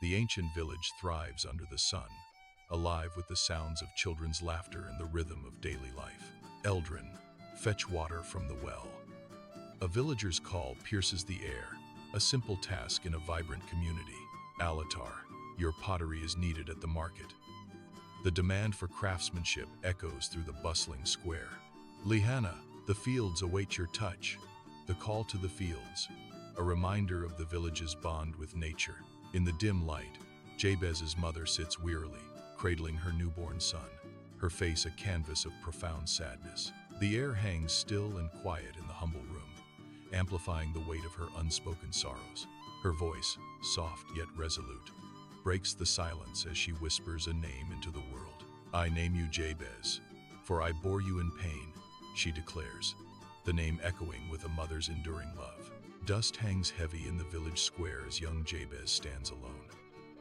The ancient village thrives under the sun, alive with the sounds of children's laughter and the rhythm of daily life. Eldrin, fetch water from the well. A villager's call pierces the air, a simple task in a vibrant community. Alatar, your pottery is needed at the market. The demand for craftsmanship echoes through the bustling square. Lihanna, the fields await your touch. The call to the fields, a reminder of the village's bond with nature. In the dim light, Jabez's mother sits wearily, cradling her newborn son, her face a canvas of profound sadness. The air hangs still and quiet in the humble room, amplifying the weight of her unspoken sorrows. Her voice, soft yet resolute, breaks the silence as she whispers a name into the world. I name you Jabez, for I bore you in pain, she declares, the name echoing with a mother's enduring love. Dust hangs heavy in the village square as young Jabez stands alone,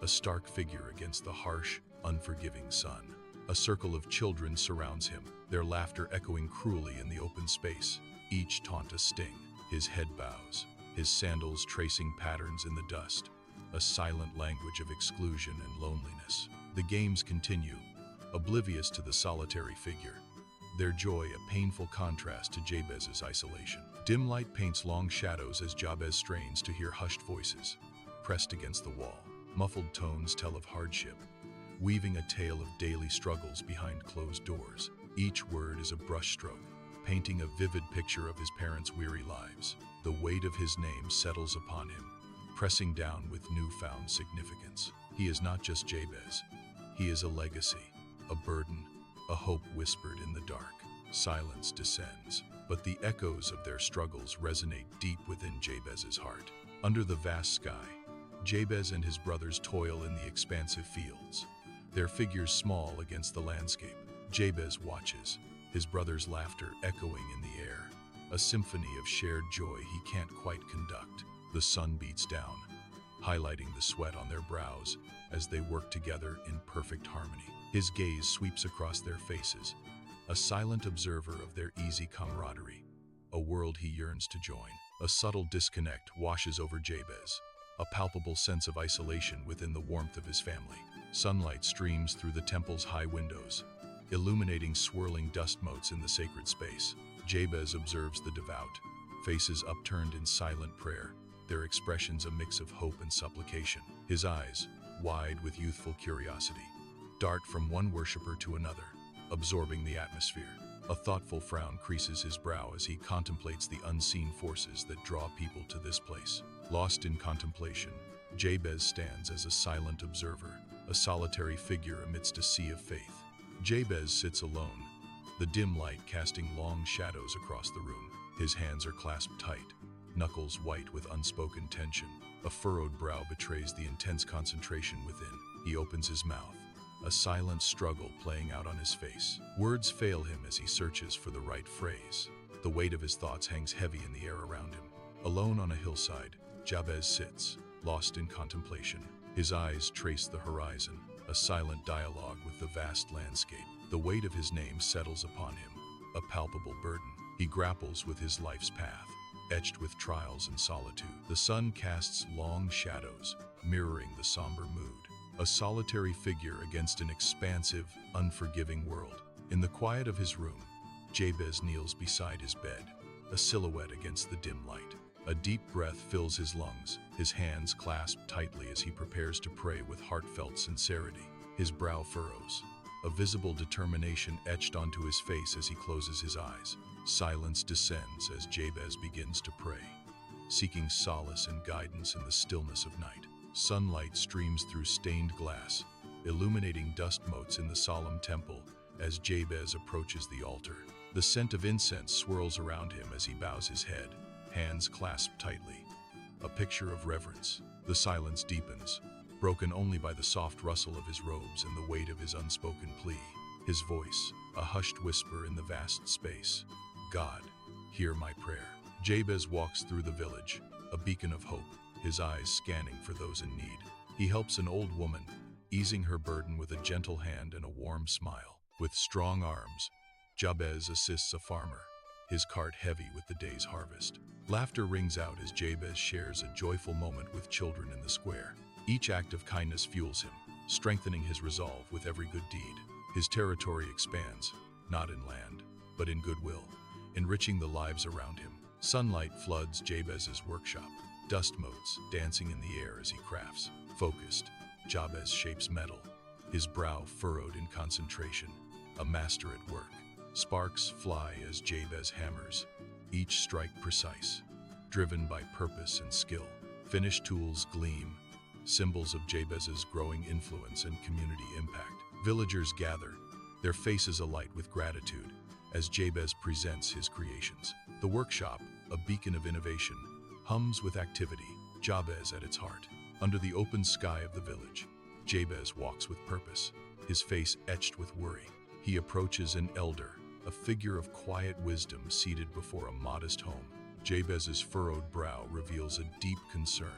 a stark figure against the harsh, unforgiving sun. A circle of children surrounds him, their laughter echoing cruelly in the open space, each taunt a sting. His head bows, his sandals tracing patterns in the dust, a silent language of exclusion and loneliness. The games continue, oblivious to the solitary figure, their joy a painful contrast to Jabez's isolation. Dim light paints long shadows as Jabez strains to hear hushed voices, pressed against the wall. Muffled tones tell of hardship, weaving a tale of daily struggles behind closed doors. Each word is a brushstroke, painting a vivid picture of his parents' weary lives. The weight of his name settles upon him, pressing down with newfound significance. He is not just Jabez. He is a legacy, a burden, a hope whispered in the dark. Silence descends, but the echoes of their struggles resonate deep within Jabez's heart. Under the vast sky, Jabez and his brothers toil in the expansive fields, their figures small against the landscape. Jabez watches, his brothers' laughter echoing in the air, a symphony of shared joy he can't quite conduct. The sun beats down, highlighting the sweat on their brows as they work together in perfect harmony. His gaze sweeps across their faces, a silent observer of their easy camaraderie, a world he yearns to join. A subtle disconnect washes over Jabez, a palpable sense of isolation within the warmth of his family. Sunlight streams through the temple's high windows, illuminating swirling dust motes in the sacred space. Jabez observes the devout, faces upturned in silent prayer, their expressions a mix of hope and supplication. His eyes, wide with youthful curiosity, dart from one worshiper to another, absorbing the atmosphere. A thoughtful frown creases his brow as he contemplates the unseen forces that draw people to this place. Lost in contemplation, Jabez stands as a silent observer, a solitary figure amidst a sea of faith. Jabez sits alone, the dim light casting long shadows across the room. His hands are clasped tight, knuckles white with unspoken tension. A furrowed brow betrays the intense concentration within. He opens his mouth, a silent struggle playing out on his face. Words fail him as he searches for the right phrase. The weight of his thoughts hangs heavy in the air around him. Alone on a hillside, Jabez sits, lost in contemplation. His eyes trace the horizon, a silent dialogue with the vast landscape. The weight of his name settles upon him, a palpable burden. He grapples with his life's path, etched with trials and solitude. The sun casts long shadows, mirroring the somber mood. A solitary figure against an expansive, unforgiving world. In the quiet of his room, Jabez kneels beside his bed, a silhouette against the dim light. A deep breath fills his lungs, his hands clasped tightly as he prepares to pray with heartfelt sincerity. His brow furrows, a visible determination etched onto his face as he closes his eyes. Silence descends as Jabez begins to pray, seeking solace and guidance in the stillness of night. Sunlight streams through stained glass, illuminating dust motes in the solemn temple as Jabez approaches the altar. The scent of incense swirls around him as he bows his head, hands clasped tightly, a picture of reverence. The silence deepens, broken only by the soft rustle of his robes and the weight of his unspoken plea. His voice, a hushed whisper in the vast space. God, hear my prayer. Jabez walks through the village, a beacon of hope, his eyes scanning for those in need. He helps an old woman, easing her burden with a gentle hand and a warm smile. With strong arms, Jabez assists a farmer, his cart heavy with the day's harvest. Laughter rings out as Jabez shares a joyful moment with children in the square. Each act of kindness fuels him, strengthening his resolve with every good deed. His territory expands, not in land, but in goodwill, enriching the lives around him. Sunlight floods Jabez's workshop, dust motes dancing in the air as he crafts. Focused, Jabez shapes metal, his brow furrowed in concentration, a master at work. Sparks fly as Jabez hammers, each strike precise, driven by purpose and skill. Finished tools gleam, symbols of Jabez's growing influence and community impact. Villagers gather, their faces alight with gratitude, as Jabez presents his creations. The workshop, a beacon of innovation, hums with activity, Jabez at its heart. Under the open sky of the village, Jabez walks with purpose, his face etched with worry. He approaches an elder, a figure of quiet wisdom seated before a modest home. Jabez's furrowed brow reveals a deep concern,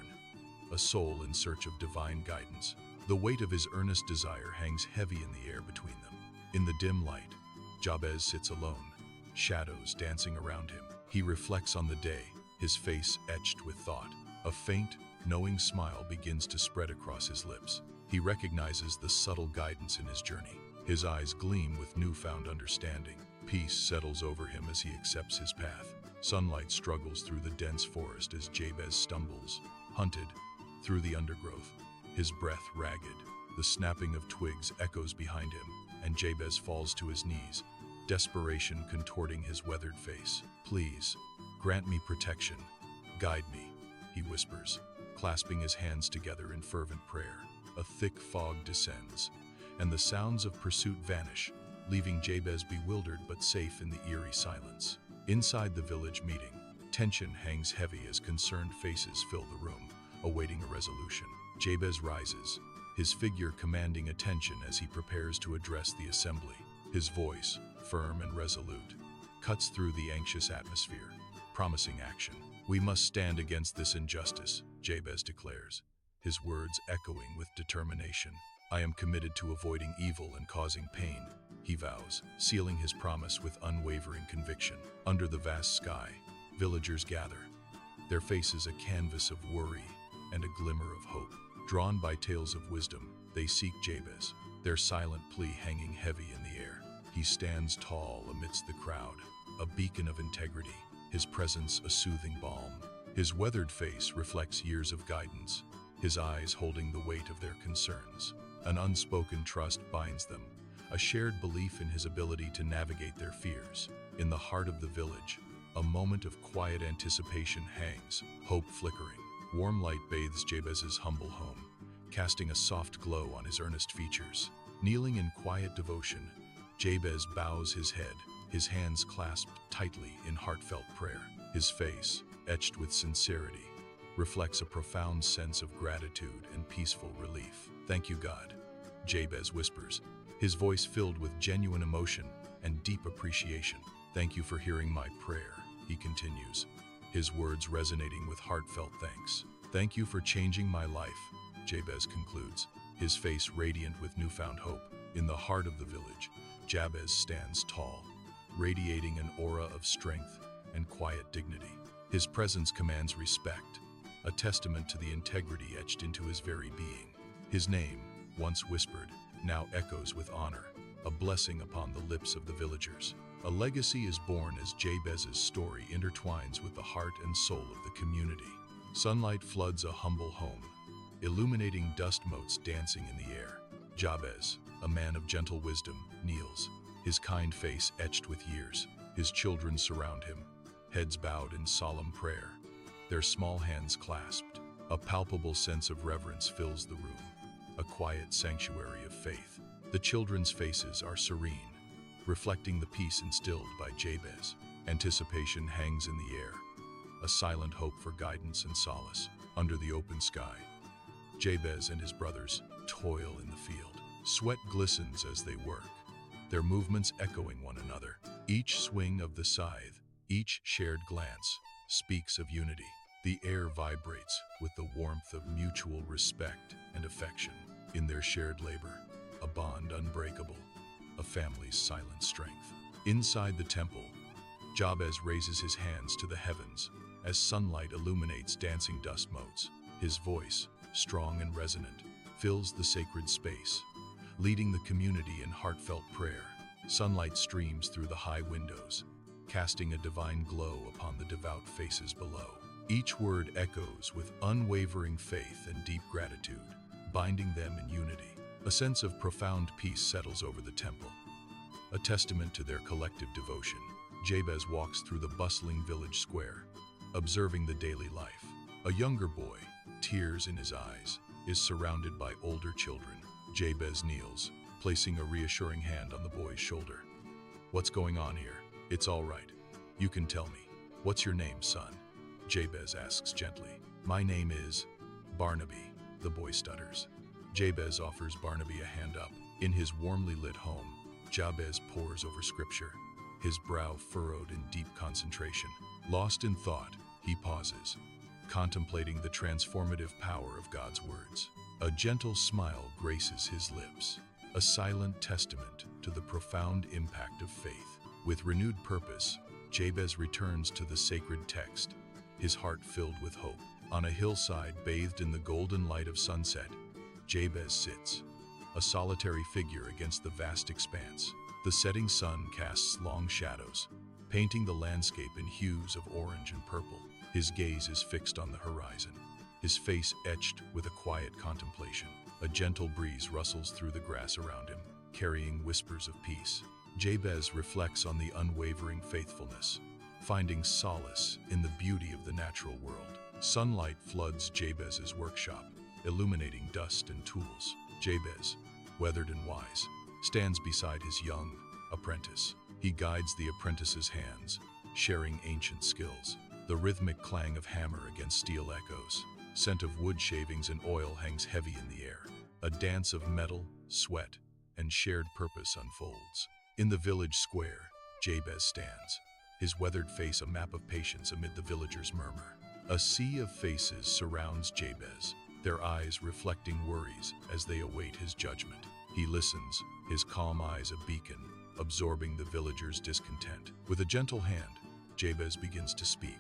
a soul in search of divine guidance. The weight of his earnest desire hangs heavy in the air between them. In the dim light, Jabez sits alone, shadows dancing around him. He reflects on the day, his face etched with thought. A faint, knowing smile begins to spread across his lips. He recognizes the subtle guidance in his journey. His eyes gleam with newfound understanding. Peace settles over him as he accepts his path. Sunlight struggles through the dense forest as Jabez stumbles, hunted, through the undergrowth, his breath ragged. The snapping of twigs echoes behind him, and Jabez falls to his knees, desperation contorting his weathered face. "Please, grant me protection. Guide me," he whispers, clasping his hands together in fervent prayer. A thick fog descends, and the sounds of pursuit vanish, leaving Jabez bewildered but safe in the eerie silence. Inside the village meeting, tension hangs heavy as concerned faces fill the room, awaiting a resolution. Jabez rises, his figure commanding attention as he prepares to address the assembly. His voice, firm and resolute, cuts through the anxious atmosphere, promising action. "We must stand against this injustice," Jabez declares, his words echoing with determination. "I am committed to avoiding evil and causing pain," he vows, sealing his promise with unwavering conviction. Under the vast sky, villagers gather, their faces a canvas of worry and a glimmer of hope. Drawn by tales of wisdom, they seek Jabez, their silent plea hanging heavy in the air. He stands tall amidst the crowd, a beacon of integrity, his presence a soothing balm. His weathered face reflects years of guidance, his eyes holding the weight of their concerns. An unspoken trust binds them, a shared belief in his ability to navigate their fears. In the heart of the village, a moment of quiet anticipation hangs, hope flickering. Warm light bathes Jabez's humble home, casting a soft glow on his earnest features. Kneeling in quiet devotion, Jabez bows his head, his hands clasped tightly in heartfelt prayer. His face, etched with sincerity, reflects a profound sense of gratitude and peaceful relief. "Thank you, God," Jabez whispers, his voice filled with genuine emotion and deep appreciation. "Thank you for hearing my prayer," he continues, his words resonating with heartfelt thanks. "Thank you for changing my life," Jabez concludes, his face radiant with newfound hope. In the heart of the village, Jabez stands tall, radiating an aura of strength and quiet dignity. His presence commands respect, a testament to the integrity etched into his very being. His name, once whispered, now echoes with honor, a blessing upon the lips of the villagers. A legacy is born as Jabez's story intertwines with the heart and soul of the community. Sunlight floods a humble home, illuminating dust motes dancing in the air. Jabez, a man of gentle wisdom, kneels, his kind face etched with years. His children surround him, heads bowed in solemn prayer, their small hands clasped. A palpable sense of reverence fills the room, a quiet sanctuary of faith. The children's faces are serene, reflecting the peace instilled by Jabez. Anticipation hangs in the air, a silent hope for guidance and solace. Under the open sky, Jabez and his brothers toil in the field. Sweat glistens as they work, their movements echoing one another. Each swing of the scythe, each shared glance, speaks of unity. The air vibrates with the warmth of mutual respect and affection. In their shared labor, a bond unbreakable, a family's silent strength. Inside the temple, Jabez raises his hands to the heavens as sunlight illuminates dancing dust motes. His voice, strong and resonant, fills the sacred space, leading the community in heartfelt prayer. Sunlight streams through the high windows, casting a divine glow upon the devout faces below. Each word echoes with unwavering faith and deep gratitude, binding them in unity. A sense of profound peace settles over the temple, a testament to their collective devotion. Jabez walks through the bustling village square, observing the daily life. A younger boy, tears in his eyes, is surrounded by older children. Jabez kneels, placing a reassuring hand on the boy's shoulder. "What's going on here? It's all right. You can tell me. What's your name, son?" Jabez asks gently. "My name is Barnaby," the boy stutters. Jabez offers Barnaby a hand up. In his warmly lit home, Jabez pores over scripture, his brow furrowed in deep concentration. Lost in thought, he pauses, contemplating the transformative power of God's words. A gentle smile graces his lips, a silent testament to the profound impact of faith. With renewed purpose, Jabez returns to the sacred text, his heart filled with hope. On a hillside bathed in the golden light of sunset, Jabez sits, a solitary figure against the vast expanse. The setting sun casts long shadows, painting the landscape in hues of orange and purple. His gaze is fixed on the horizon, his face etched with a quiet contemplation. A gentle breeze rustles through the grass around him, carrying whispers of peace. Jabez reflects on the unwavering faithfulness, finding solace in the beauty of the natural world. Sunlight floods Jabez's workshop, illuminating dust and tools. Jabez, weathered and wise, stands beside his young apprentice. He guides the apprentice's hands, sharing ancient skills. The rhythmic clang of hammer against steel echoes. Scent of wood shavings and oil hangs heavy in the air. A dance of metal, sweat, and shared purpose unfolds. In the village square, Jabez stands, his weathered face a map of patience amid the villagers' murmur. A sea of faces surrounds Jabez, their eyes reflecting worries as they await his judgment. He listens, his calm eyes a beacon, absorbing the villagers' discontent. With a gentle hand, Jabez begins to speak,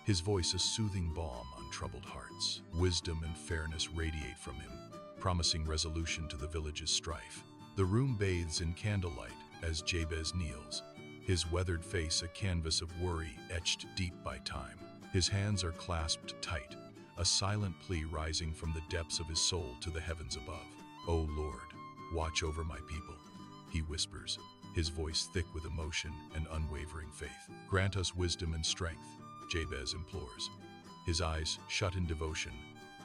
his voice a soothing balm on troubled hearts. Wisdom and fairness radiate from him, promising resolution to the village's strife. The room bathes in candlelight as Jabez kneels, his weathered face a canvas of worry etched deep by time. His hands are clasped tight, a silent plea rising from the depths of his soul to the heavens above. "O Lord, watch over my people," he whispers, his voice thick with emotion and unwavering faith. "Grant us wisdom and strength," Jabez implores, his eyes shut in devotion,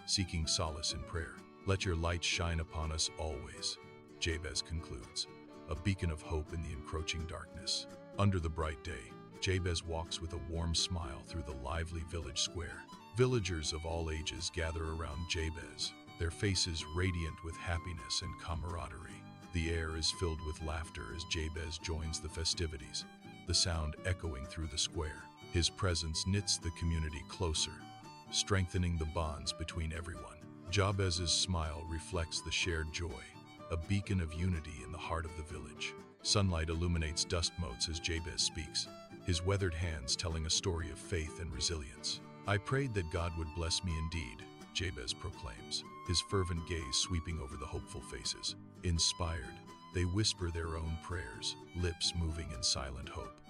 seeking solace in prayer. "Let your light shine upon us always," Jabez concludes, a beacon of hope in the encroaching darkness. Under the bright day, Jabez walks with a warm smile through the lively village square. Villagers of all ages gather around Jabez, their faces radiant with happiness and camaraderie. The air is filled with laughter as Jabez joins the festivities, the sound echoing through the square. His presence knits the community closer, strengthening the bonds between everyone. Jabez's smile reflects the shared joy, a beacon of unity in the heart of the village. Sunlight illuminates dust motes as Jabez speaks, his weathered hands telling a story of faith and resilience. "I prayed that God would bless me indeed," Jabez proclaims, his fervent gaze sweeping over the hopeful faces. Inspired, they whisper their own prayers, lips moving in silent hope.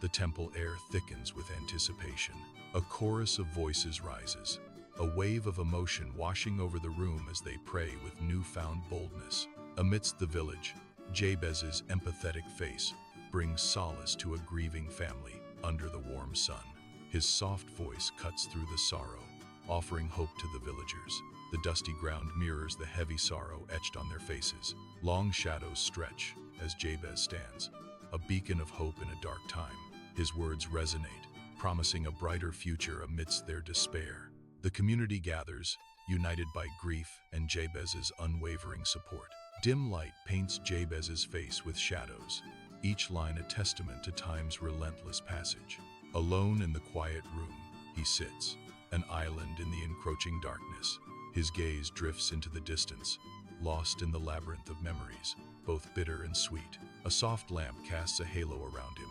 The temple air thickens with anticipation. A chorus of voices rises, a wave of emotion washing over the room as they pray with newfound boldness. Amidst the village, Jabez's empathetic face brings solace to a grieving family under the warm sun. His soft voice cuts through the sorrow, offering hope to the villagers. The dusty ground mirrors the heavy sorrow etched on their faces. Long shadows stretch as Jabez stands, a beacon of hope in a dark time. His words resonate, promising a brighter future amidst their despair. The community gathers, united by grief and Jabez's unwavering support. Dim light paints Jabez's face with shadows, each line a testament to time's relentless passage. Alone in the quiet room, he sits, an island in the encroaching darkness. His gaze drifts into the distance, lost in the labyrinth of memories, both bitter and sweet. A soft lamp casts a halo around him,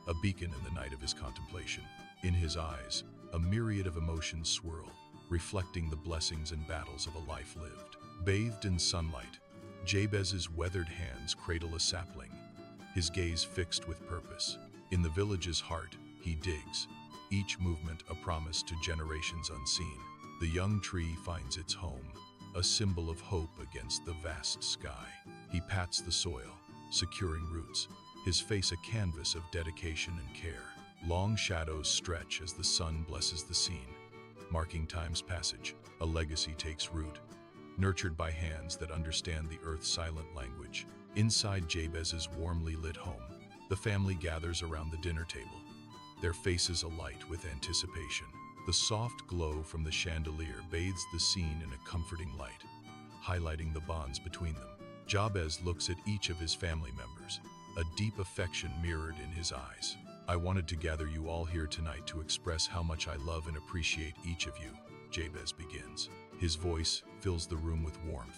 a beacon in the night of his contemplation. In his eyes, a myriad of emotions swirl, reflecting the blessings and battles of a life lived. Bathed in sunlight, Jabez's weathered hands cradle a sapling, his gaze fixed with purpose. In the village's heart, he digs, each movement a promise to generations unseen. The young tree finds its home, a symbol of hope against the vast sky. He pats the soil, securing roots, his face a canvas of dedication and care. Long shadows stretch as the sun blesses the scene, marking time's passage. A legacy takes root, nurtured by hands that understand the earth's silent language. Inside Jabez's warmly lit home, the family gathers around the dinner table, their faces alight with anticipation. The soft glow from the chandelier bathes the scene in a comforting light, highlighting the bonds between them. Jabez looks at each of his family members, a deep affection mirrored in his eyes. I wanted to gather you all here tonight to express how much I love and appreciate each of you, Jabez begins. His voice fills the room with warmth,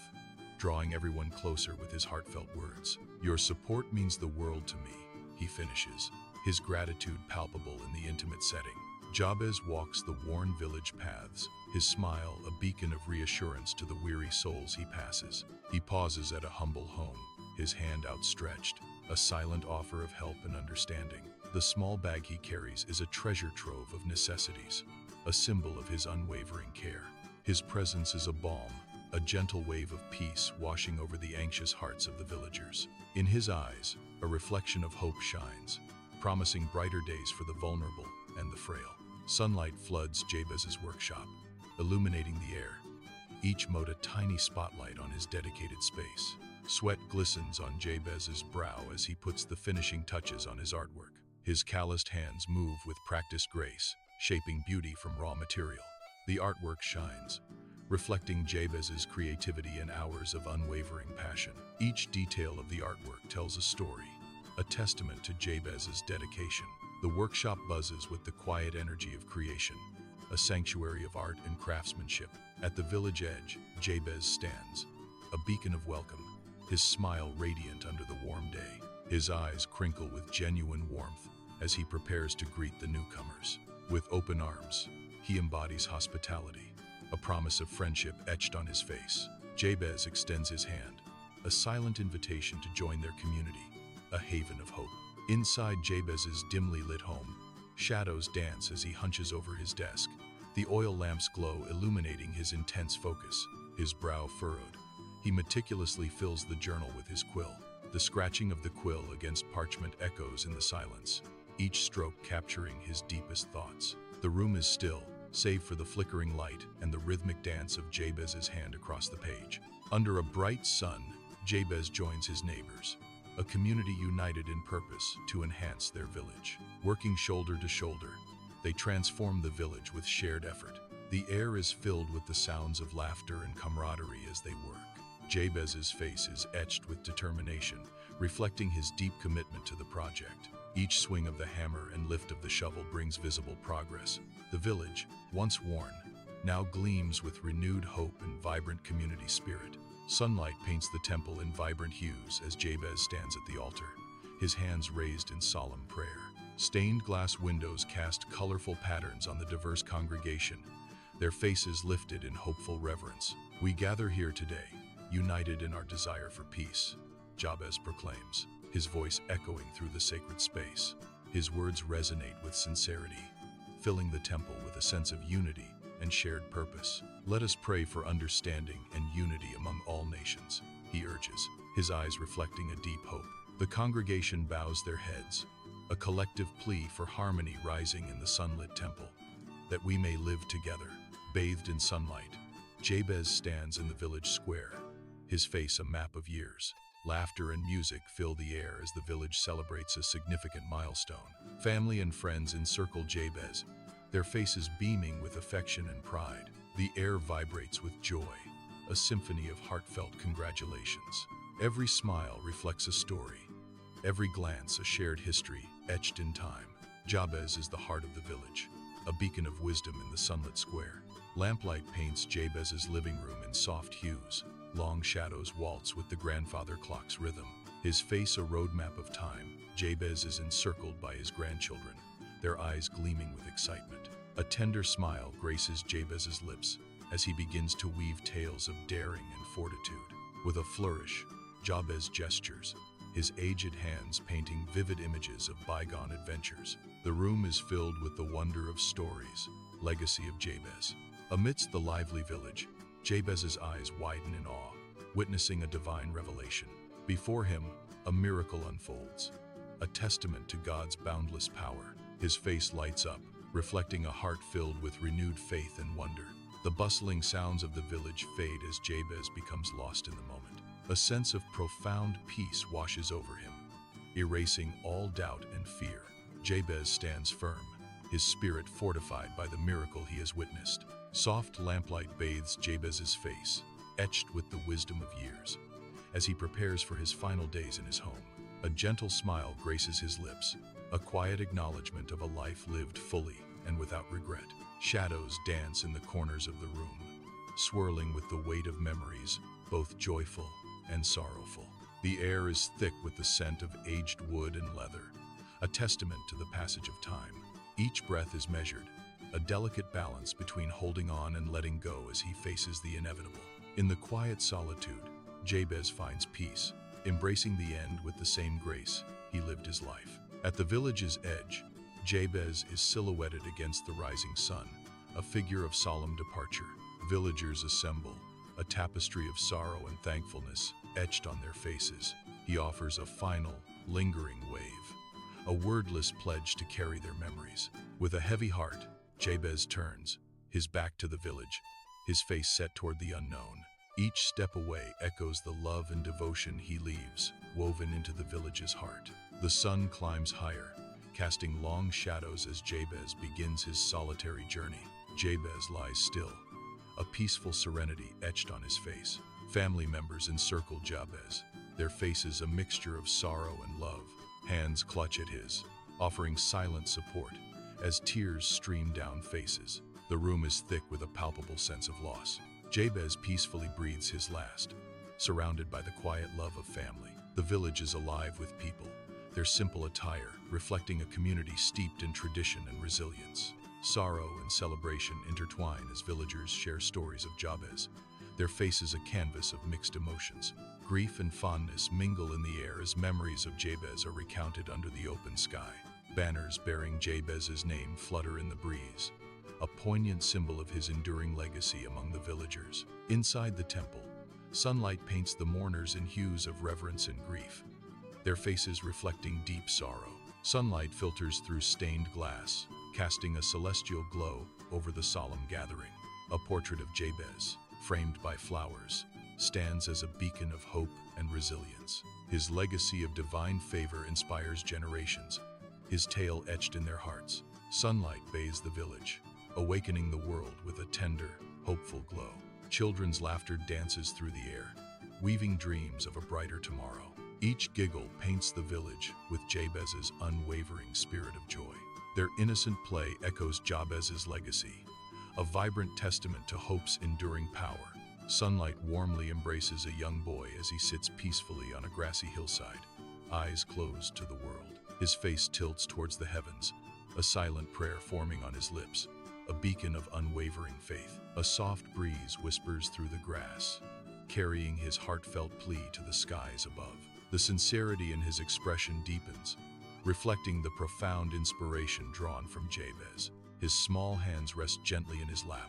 drawing everyone closer with his heartfelt words. Your support means the world to me, he finishes, his gratitude palpable in the intimate setting. Jabez walks the worn village paths, his smile a beacon of reassurance to the weary souls he passes. He pauses at a humble home, his hand outstretched, a silent offer of help and understanding. The small bag he carries is a treasure trove of necessities, a symbol of his unwavering care. His presence is a balm, a gentle wave of peace washing over the anxious hearts of the villagers. In his eyes, a reflection of hope shines, promising brighter days for the vulnerable and the frail. Sunlight floods Jabez's workshop, illuminating the air, each mote a tiny spotlight on his dedicated space. Sweat glistens on Jabez's brow as he puts the finishing touches on his artwork. His calloused hands move with practiced grace, shaping beauty from raw material. The artwork shines, reflecting Jabez's creativity and hours of unwavering passion. Each detail of the artwork tells a story, a testament to Jabez's dedication. The workshop buzzes with the quiet energy of creation, a sanctuary of art and craftsmanship. At the village edge, Jabez stands, a beacon of welcome, his smile radiant under the warm day. His eyes crinkle with genuine warmth as he prepares to greet the newcomers. With open arms, he embodies hospitality, a promise of friendship etched on his face. Jabez extends his hand, a silent invitation to join their community, a haven of hope. Inside Jabez's dimly lit home, shadows dance as he hunches over his desk, the oil lamps glow illuminating his intense focus. His brow furrowed, he meticulously fills the journal with his quill. The scratching of the quill against parchment echoes in the silence, each stroke capturing his deepest thoughts. The room is still, save for the flickering light and the rhythmic dance of Jabez's hand across the page. Under a bright sun, Jabez joins his neighbors, a community united in purpose to enhance their village. Working shoulder to shoulder, they transform the village with shared effort. The air is filled with the sounds of laughter and camaraderie as they work. Jabez's face is etched with determination, reflecting his deep commitment to the project. Each swing of the hammer and lift of the shovel brings visible progress. The village, once worn, now gleams with renewed hope and vibrant community spirit. Sunlight paints the temple in vibrant hues as Jabez stands at the altar, his hands raised in solemn prayer. Stained glass windows cast colorful patterns on the diverse congregation, their faces lifted in hopeful reverence. We gather here today, united in our desire for peace, Jabez proclaims, his voice echoing through the sacred space. His words resonate with sincerity, filling the temple with a sense of unity and shared purpose. Let us pray for understanding and unity among all nations, he urges, his eyes reflecting a deep hope. The congregation bows their heads, a collective plea for harmony rising in the sunlit temple, that we may live together. Bathed in sunlight, Jabez stands in the village square, his face a map of years. Laughter and music fill the air as the village celebrates a significant milestone. Family and friends encircle Jabez, their faces beaming with affection and pride. The air vibrates with joy, a symphony of heartfelt congratulations. Every smile reflects a story, every glance a shared history etched in time. Jabez is the heart of the village, a beacon of wisdom in the sunlit square. Lamplight paints Jabez's living room in soft hues. Long shadows waltz with the grandfather clock's rhythm. His face a roadmap of time, Jabez is encircled by his grandchildren, their eyes gleaming with excitement. A tender smile graces Jabez's lips as he begins to weave tales of daring and fortitude. With a flourish, Jabez gestures, his aged hands painting vivid images of bygone adventures. The room is filled with the wonder of stories, legacy of Jabez. Amidst the lively village, Jabez's eyes widen in awe, witnessing a divine revelation. Before him, a miracle unfolds, a testament to God's boundless power. His face lights up, reflecting a heart filled with renewed faith and wonder. The bustling sounds of the village fade as Jabez becomes lost in the moment. A sense of profound peace washes over him, erasing all doubt and fear. Jabez stands firm, his spirit fortified by the miracle he has witnessed. Soft lamplight bathes Jabez's face, etched with the wisdom of years, as he prepares for his final days in his home. A gentle smile graces his lips, a quiet acknowledgement of a life lived fully and without regret. Shadows dance in the corners of the room, swirling with the weight of memories, both joyful and sorrowful. The air is thick with the scent of aged wood and leather, a testament to the passage of time. Each breath is measured, a delicate balance between holding on and letting go as he faces the inevitable. In the quiet solitude, Jabez finds peace, embracing the end with the same grace he lived his life. At the village's edge, Jabez is silhouetted against the rising sun, a figure of solemn departure. Villagers assemble, a tapestry of sorrow and thankfulness etched on their faces. He offers a final, lingering wave, a wordless pledge to carry their memories. With a heavy heart, Jabez turns, his back to the village, his face set toward the unknown. Each step away echoes the love and devotion he leaves, woven into the village's heart. The sun climbs higher, casting long shadows as Jabez begins his solitary journey. Jabez lies still, a peaceful serenity etched on his face. Family members encircle Jabez, their faces a mixture of sorrow and love. Hands clutch at his, offering silent support as tears stream down faces. The room is thick with a palpable sense of loss. Jabez peacefully breathes his last, surrounded by the quiet love of family. The village is alive with people, their simple attire reflecting a community steeped in tradition and resilience. Sorrow and celebration intertwine as villagers share stories of Jabez, their faces a canvas of mixed emotions. Grief and fondness mingle in the air as memories of Jabez are recounted under the open sky. Banners bearing Jabez's name flutter in the breeze, a poignant symbol of his enduring legacy among the villagers. Inside the temple, sunlight paints the mourners in hues of reverence and grief, their faces reflecting deep sorrow. Sunlight filters through stained glass, casting a celestial glow over the solemn gathering. A portrait of Jabez, framed by flowers, stands as a beacon of hope and resilience. His legacy of divine favor inspires generations, his tale etched in their hearts. Sunlight bathes the village, awakening the world with a tender, hopeful glow. Children's laughter dances through the air, weaving dreams of a brighter tomorrow. Each giggle paints the village with Jabez's unwavering spirit of joy. Their innocent play echoes Jabez's legacy, a vibrant testament to hope's enduring power. Sunlight warmly embraces a young boy as he sits peacefully on a grassy hillside, eyes closed to the world. His face tilts towards the heavens, a silent prayer forming on his lips, a beacon of unwavering faith. A soft breeze whispers through the grass, carrying his heartfelt plea to the skies above. The sincerity in his expression deepens, reflecting the profound inspiration drawn from Jabez. His small hands rest gently in his lap,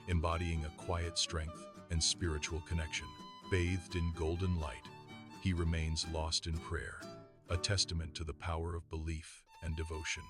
embodying a quiet strength and spiritual connection. Bathed in golden light, he remains lost in prayer, a testament to the power of belief and devotion.